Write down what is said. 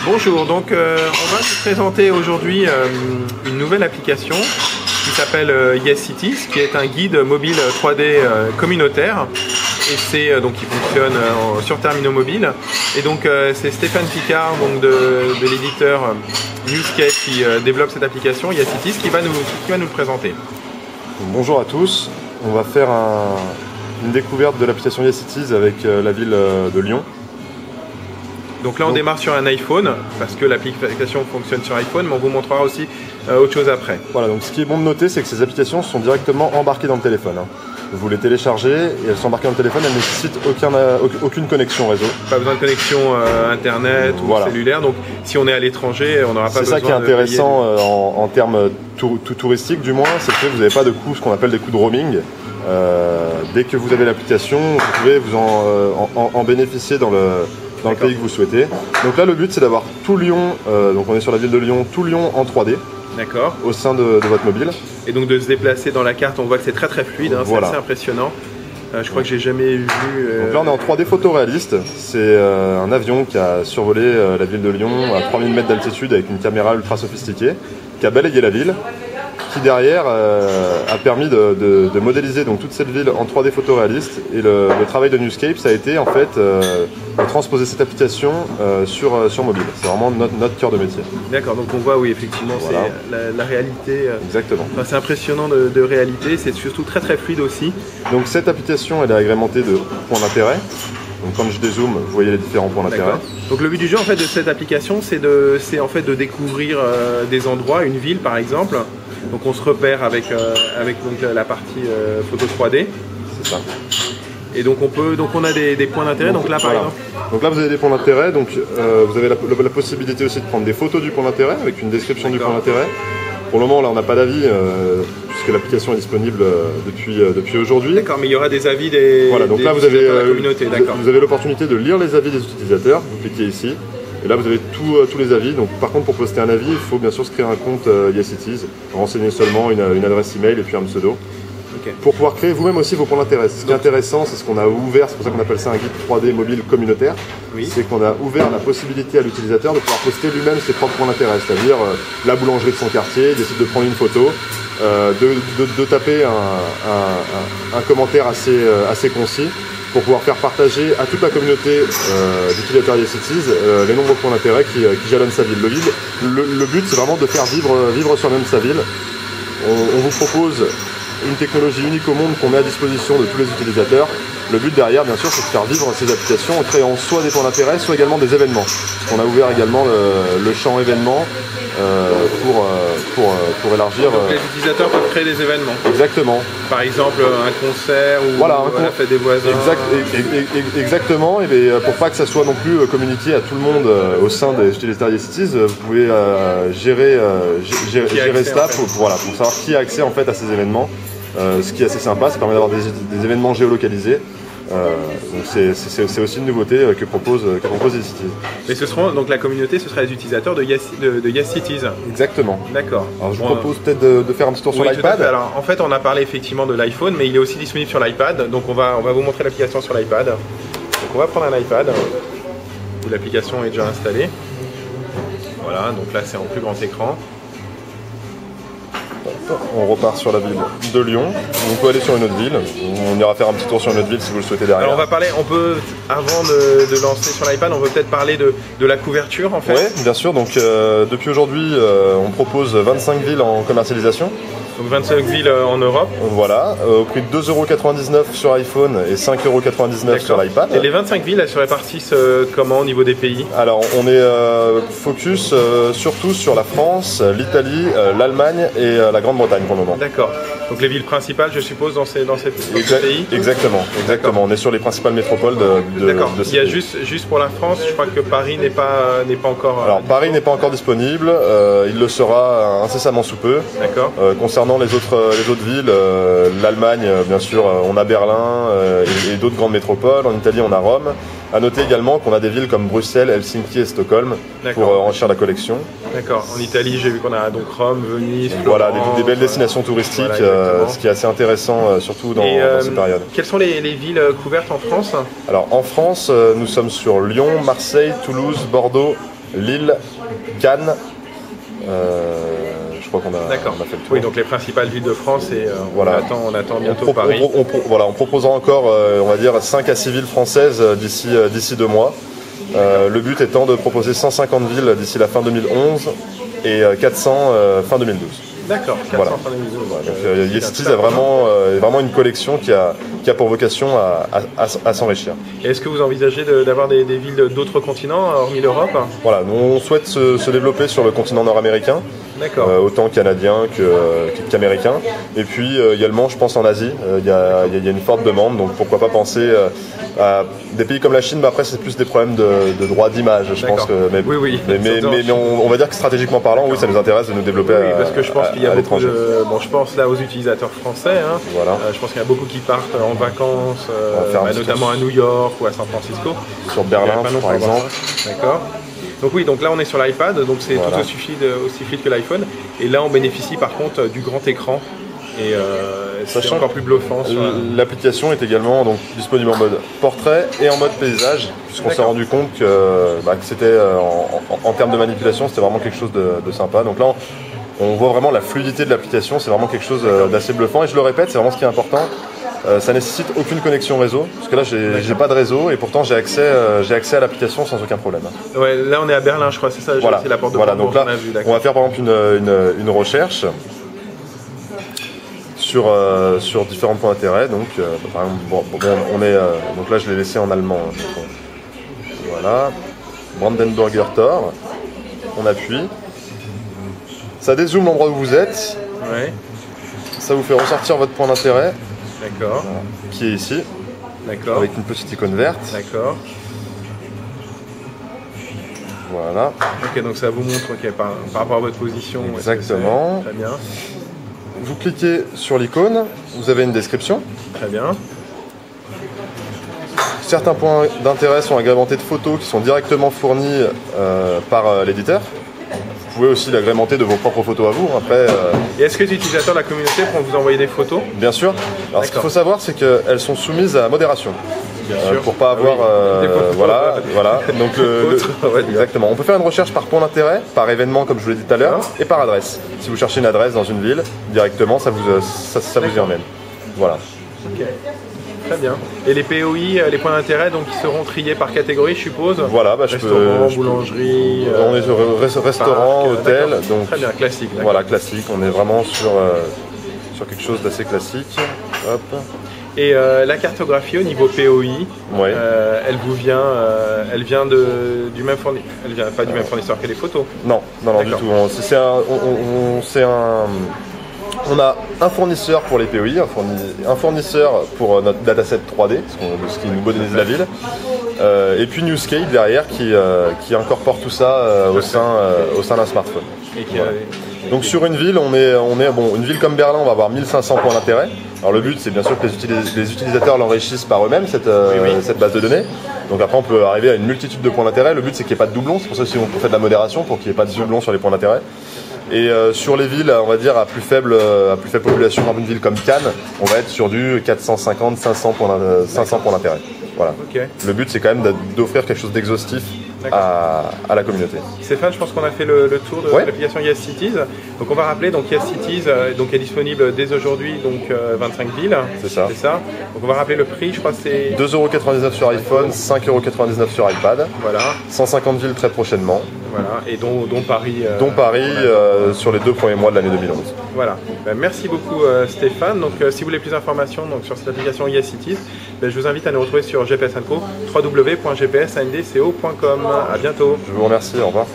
Bonjour, donc on va vous présenter aujourd'hui une nouvelle application qui s'appelle Yes Cities, qui est un guide mobile 3D communautaire. Et c'est donc qui fonctionne sur terminaux mobiles. Et donc c'est Stéphane Picard, donc de l'éditeur Newscape, qui développe cette application Yes Cities, qui va nous le présenter. Bonjour à tous, on va faire une découverte de l'application Yes Cities avec la ville de Lyon. Donc là on démarre sur un iPhone, parce que l'application fonctionne sur iPhone, mais on vous montrera aussi autre chose après. Voilà, donc ce qui est bon de noter, c'est que ces applications sont directement embarquées dans le téléphone. Vous les téléchargez et elles sont embarquées dans le téléphone, elles ne nécessitent aucune connexion réseau. Pas besoin de connexion internet ou cellulaire, donc si on est à l'étranger, on n'aura pas besoin de... C'est ça qui est intéressant en termes touristiques du moins, c'est que vous n'avez pas de coûts, ce qu'on appelle des coûts de roaming. Dès que vous avez l'application, vous pouvez vous en bénéficier dans le pays que vous souhaitez. Donc là le but c'est d'avoir tout Lyon, donc on est sur la ville de Lyon, tout Lyon en 3D. D'accord. Au sein de votre mobile. Et donc de se déplacer dans la carte, on voit que c'est très fluide, voilà. C'est assez impressionnant. Je crois que j'ai jamais vu... Donc là on est en 3D photoréaliste, c'est un avion qui a survolé la ville de Lyon à 3000 mètres d'altitude avec une caméra ultra sophistiquée, qui a balayé la ville, qui derrière a permis de modéliser donc toute cette ville en 3D photoréaliste. Et le travail de Newscape, ça a été en fait de transposer cette application sur mobile. C'est vraiment notre cœur de métier. D'accord, donc on voit oui effectivement voilà. C'est la réalité. Exactement. Enfin, c'est impressionnant de réalité, c'est surtout très fluide aussi. Donc cette application elle est agrémentée de points d'intérêt. Donc quand je dézoome, vous voyez les différents points d'intérêt. Donc le but du jeu en fait de cette application, c'est en fait de découvrir des endroits, une ville par exemple. Donc on se repère avec donc, la partie photo 3D. C'est ça. Et donc on a des points d'intérêt. Donc là par exemple. Donc là vous avez des points d'intérêt. Donc vous avez la possibilité aussi de prendre des photos du point d'intérêt avec une description du point d'intérêt. Pour le moment là on n'a pas d'avis puisque l'application est disponible depuis aujourd'hui. D'accord, mais il y aura des avis des. Voilà, donc des là vous avez de la communauté. Vous avez l'opportunité de lire les avis des utilisateurs. Vous cliquez ici. Et là vous avez tous les avis. Donc par contre pour poster un avis, il faut bien sûr se créer un compte Yes Cities, renseigner seulement une adresse email et puis un pseudo. Okay. Pour pouvoir créer vous-même aussi vos points d'intérêt. Ce qui est intéressant, c'est ce qu'on a ouvert, c'est pour ça qu'on appelle ça un guide 3D mobile communautaire. Oui. C'est qu'on a ouvert la possibilité à l'utilisateur de pouvoir poster lui-même ses propres points d'intérêt, c'est-à-dire la boulangerie de son quartier, décide de prendre une photo, de taper un commentaire assez concis, pour pouvoir faire partager à toute la communauté d'utilisateurs Yes Cities les nombreux points d'intérêt qui jalonnent sa ville. Le but c'est vraiment de faire vivre soi-même sa ville. On vous propose une technologie unique au monde qu'on met à disposition de tous les utilisateurs. Le but derrière bien sûr c'est de faire vivre ces applications en créant soit des points d'intérêt, soit également des événements. On a ouvert également le champ événements pour élargir. Donc les utilisateurs peuvent créer des événements. Exactement. Par exemple un concert ou la fête des voisins. Exactement. Et pour pas que ça soit non plus communiqué à tout le monde au sein des utilisateurs Yes Cities, vous pouvez gérer cela pour savoir qui a accès en fait à ces événements. Ce qui est assez sympa, ça permet d'avoir des événements géolocalisés. Donc c'est aussi une nouveauté que propose Yes Cities. Mais donc la communauté, ce sera les utilisateurs de Yes Cities. Exactement. D'accord. Alors je vous propose peut-être de faire un petit tour sur l'iPad. Alors en fait on a parlé effectivement de l'iPhone, mais il est aussi disponible sur l'iPad. Donc on va vous montrer l'application sur l'iPad. Donc on va prendre un iPad où l'application est déjà installée. Voilà, donc là c'est en plus grand écran. On repart sur la ville de Lyon. On peut aller sur une autre ville. On ira faire un petit tour sur une autre ville si vous le souhaitez derrière. Alors avant de lancer sur l'iPad, on peut peut-être parler de la couverture en fait. Oui, bien sûr. Donc depuis aujourd'hui, on propose 25 villes en commercialisation. Donc 25 villes en Europe. Voilà, au prix de 2,99 € sur iPhone et 5,99 € sur l'iPad. Et les 25 villes, elles se répartissent comment au niveau des pays? Alors on est focus surtout sur la France, l'Italie, l'Allemagne et la Grande-Bretagne pour le moment. D'accord. Donc les villes principales, je suppose, dans ces pays? Exactement. On est sur les principales métropoles de Il y a juste pour la France, je crois que Paris n'est pas encore... Alors Paris n'est pas encore disponible, il le sera incessamment sous peu. D'accord. Concernant les autres villes, l'Allemagne, bien sûr, on a Berlin et d'autres grandes métropoles. En Italie, on a Rome. A noter également qu'on a des villes comme Bruxelles, Helsinki et Stockholm pour enrichir la collection. D'accord. En Italie, j'ai vu qu'on a donc Rome, Venise, Florence, voilà, des belles destinations touristiques, ce qui est assez intéressant, surtout dans ces périodes. Quelles sont les villes couvertes en France? Alors en France, nous sommes sur Lyon, Marseille, Toulouse, Bordeaux Lille, Cannes. Je crois qu'on a fait le tour. Oui, donc les principales villes de France et voilà. on attend bientôt Paris. On proposera encore, on va dire, 5 à 6 villes françaises d'ici 2 mois. Le but étant de proposer 150 villes d'ici la fin 2011 et 400 fin 2012. D'accord, 400 voilà. fin 2012. Donc YesCities est vraiment une collection qui a pour vocation à s'enrichir. Et est-ce que vous envisagez d'avoir des villes d'autres continents, hormis l'Europe? Voilà, nous on souhaite se développer sur le continent nord-américain, autant canadien qu'américain. Et puis également, je pense en Asie, il y a une forte demande, donc pourquoi pas penser à des pays comme la Chine, mais après c'est plus des problèmes de droit d'image, je pense que. Mais on va dire que stratégiquement parlant, oui, ça nous intéresse de nous développer parce que je pense qu'il y a beaucoup je pense là aux utilisateurs français, hein. Voilà. Je pense qu'il y a beaucoup qui partent en vacances, notamment à New York ou à San Francisco. Sur Berlin, par exemple. D'accord. Donc oui, donc là on est sur l'iPad, donc c'est tout aussi fluide que l'iPhone. Et là on bénéficie par contre du grand écran. Et c'est encore plus bluffant. L'application est également donc disponible en mode portrait et en mode paysage, puisqu'on s'est rendu compte que c'était en termes de manipulation, c'était vraiment quelque chose de sympa. Donc là, on voit vraiment la fluidité de l'application, c'est vraiment quelque chose d'assez bluffant. Et je le répète, c'est vraiment ce qui est important. Ça nécessite aucune connexion réseau, parce que là j'ai pas de réseau et pourtant j'ai accès à l'application sans aucun problème. Ouais, là on est à Berlin, je crois, c'est ça. Voilà. C'est la porte de voilà. Donc là, on va faire par exemple une recherche sur différents points d'intérêt. Donc, par exemple, donc là je l'ai laissé en allemand. Donc, voilà, Brandenburger Tor. On appuie. Ça dézoome l'endroit où vous êtes. Ouais. Ça vous fait ressortir votre point d'intérêt. D'accord. Voilà, qui est ici. D'accord. Avec une petite icône verte. D'accord. Voilà. Ok, donc ça vous montre par rapport à votre position. Exactement. Très bien. Vous cliquez sur l'icône, vous avez une description. Très bien. Certains points d'intérêt sont agrémentés de photos qui sont directement fournies par l'éditeur. Vous pouvez aussi l'agrémenter de vos propres photos à vous. Après, Et est-ce que les utilisateurs de la communauté pourront vous envoyer des photos? Bien sûr. Alors ce qu'il faut savoir, c'est qu'elles sont soumises à modération. Pour pas avoir voilà. Donc exactement. On peut faire une recherche par point d'intérêt, par événement comme je vous l'ai dit tout à l'heure, et par adresse. Si vous cherchez une adresse dans une ville, directement ça vous y emmène. Voilà. Ok. Très bien. Et les POI, les points d'intérêt, donc ils seront triés par catégorie, je suppose. Voilà, restaurant, boulangerie. On est sur restaurant, hôtel, donc très bien, classique. Voilà, classique. On est vraiment sur quelque chose d'assez classique. Hop. Et la cartographie au niveau POI, elle vient du même fournisseur. Elle vient pas du même fournisseur que les photos. Non, du tout. On a un fournisseur pour les POI, un fournisseur pour notre dataset 3D, ce qui nous modélise la ville, et puis Newscape derrière qui incorpore tout ça au sein d'un smartphone. Donc sur une ville, une ville comme Berlin, on va avoir 1500 points d'intérêt. Alors le but, c'est bien sûr que les utilisateurs l'enrichissent par eux-mêmes, cette base de données. Donc après, on peut arriver à une multitude de points d'intérêt. Le but, c'est qu'il n'y ait pas de doublons. C'est pour ça qu'on fait de la modération, pour qu'il n'y ait pas de doublons sur les points d'intérêt. Et sur les villes, on va dire à plus faible population, comme une ville comme Cannes, on va être sur du 450-500 points d'intérêt. Voilà. Okay. Le but, c'est quand même d'offrir quelque chose d'exhaustif à la communauté. Stéphane, je pense qu'on a fait le tour de l'application YesCities. Donc on va rappeler, donc YesCities est disponible dès aujourd'hui, donc 25 villes. C'est ça. Donc on va rappeler le prix, je crois que c'est 2,99 € sur iPhone, 5,99 € sur iPad. Voilà. 150 villes très prochainement. Voilà, et dont Paris. Sur les 2 premiers mois de l'année 2011. Voilà. Merci beaucoup Stéphane. Donc si vous voulez plus d'informations sur cette application YesCities, je vous invite à nous retrouver sur GPS & Co, www.gpsandco.com. À bientôt. Je vous remercie, au revoir.